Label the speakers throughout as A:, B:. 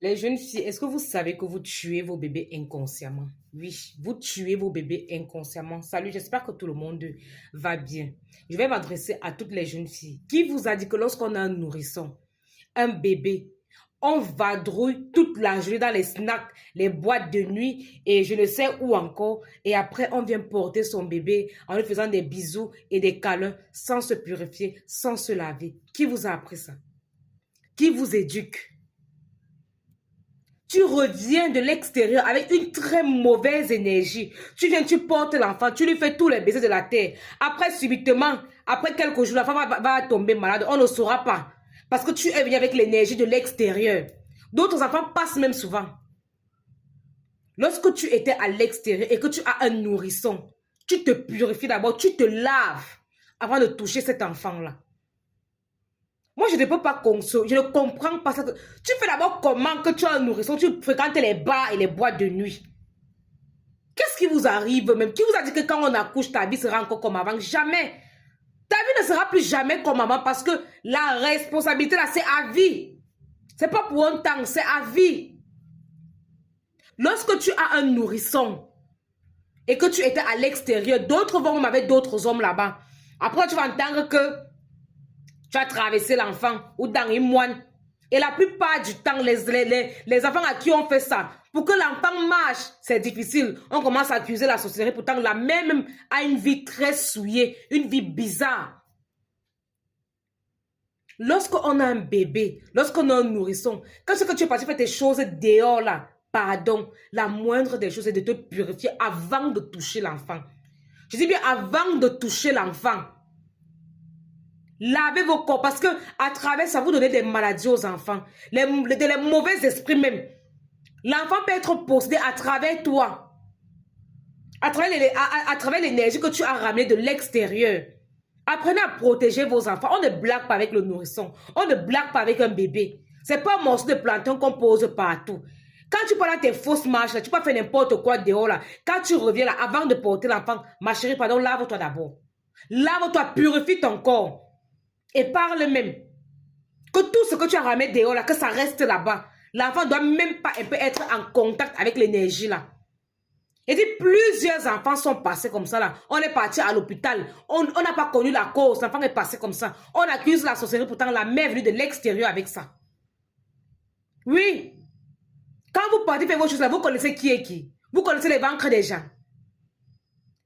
A: Les jeunes filles, est-ce que vous savez que vous tuez vos bébés inconsciemment? Oui, vous tuez vos bébés inconsciemment. Salut, j'espère que tout le monde va bien. Je vais m'adresser à toutes les jeunes filles. Qui vous a dit que lorsqu'on a un nourrisson, un bébé, on vadrouille toute la journée dans les snacks, les boîtes de nuit et je ne sais où encore. Et après, on vient porter son bébé en lui faisant des bisous et des câlins sans se purifier, sans se laver. Qui vous a appris ça? Qui vous éduque? Tu reviens de l'extérieur avec une très mauvaise énergie. Tu viens, tu portes l'enfant, tu lui fais tous les baisers de la terre. Après, subitement, après quelques jours, l'enfant va tomber malade. On ne saura pas. Parce que tu es venu avec l'énergie de l'extérieur. D'autres enfants passent même souvent. Lorsque tu étais à l'extérieur et que tu as un nourrisson, tu te purifies d'abord, tu te laves avant de toucher cet enfant-là. Moi, je ne peux pas consoler, je ne comprends pas ça. Tu fais d'abord comment que tu as un nourrisson, tu fréquentes les bars et les boîtes de nuit. Qu'est-ce qui vous arrive même? Qui vous a dit que quand on accouche, ta vie sera encore comme avant? Jamais. Ta vie ne sera plus jamais comme avant parce que la responsabilité là, c'est à vie. C'est pas pour un temps, c'est à vie. Lorsque tu as un nourrisson et que tu étais à l'extérieur, d'autres vont même avec d'autres hommes là-bas. Après, tu vas entendre que tu as traversé l'enfant ou dans une moine. Et la plupart du temps, les enfants à qui on fait ça, pour que l'enfant marche, c'est difficile. On commence à accuser la sorcellerie. Pourtant, la mère même a une vie très souillée, une vie bizarre. Lorsqu'on a un bébé, lorsqu'on a un nourrisson, quand ce que tu es parti faire tes choses dehors là, pardon, la moindre des choses est de te purifier avant de toucher l'enfant. Je dis bien avant de toucher l'enfant. Lavez vos corps parce que à travers ça, vous donnez des maladies aux enfants. Les mauvais esprits même. L'enfant peut être possédé à travers toi. À travers l'énergie que tu as ramenée de l'extérieur. Apprenez à protéger vos enfants. On ne blague pas avec le nourrisson. On ne blague pas avec un bébé. C'est pas un morceau de plantain qu'on pose partout. Quand tu prends tes fausses marches, là, tu peux faire n'importe quoi dehors là. Quand tu reviens là, avant de porter l'enfant, ma chérie, pardon, lave-toi d'abord. Lave-toi, purifie ton corps. Et parle même. Que tout ce que tu as ramené dehors là, que ça reste là-bas. L'enfant ne doit même pas être en contact avec l'énergie là. Et dit, plusieurs enfants sont passés comme ça là. On est parti à l'hôpital. On n'a pas connu la cause. L'enfant est passé comme ça. On accuse la sorcellerie. Pourtant, la mère est venue de l'extérieur avec ça. Oui. Quand vous partez faire vos choses là, vous connaissez qui est qui. Vous connaissez les ventres des gens.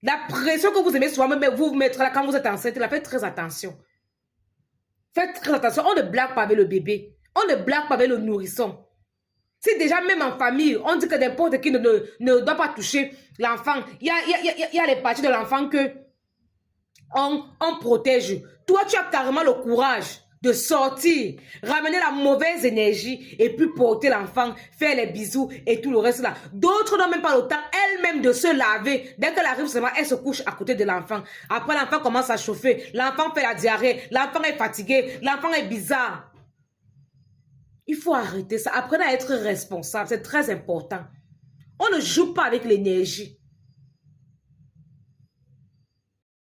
A: La pression que vous aimez souvent vous mettre là quand vous êtes enceinte, là, faites très attention. Faites très attention. On ne blague pas avec le bébé. On ne blague pas avec le nourrisson. Si déjà même en famille, on dit que n'importe qui ne doit pas toucher l'enfant. Il y a les parties de l'enfant que on protège. Toi, tu as carrément le courage de sortir, ramener la mauvaise énergie et puis porter l'enfant, faire les bisous et tout le reste là. D'autres n'ont même pas le temps elles-mêmes de se laver. Dès qu'elle arrive seulement, elle se couche à côté de l'enfant. Après, l'enfant commence à chauffer. L'enfant fait la diarrhée. L'enfant est fatigué. L'enfant est bizarre. Il faut arrêter ça. Apprenez à être responsable. C'est très important. On ne joue pas avec l'énergie.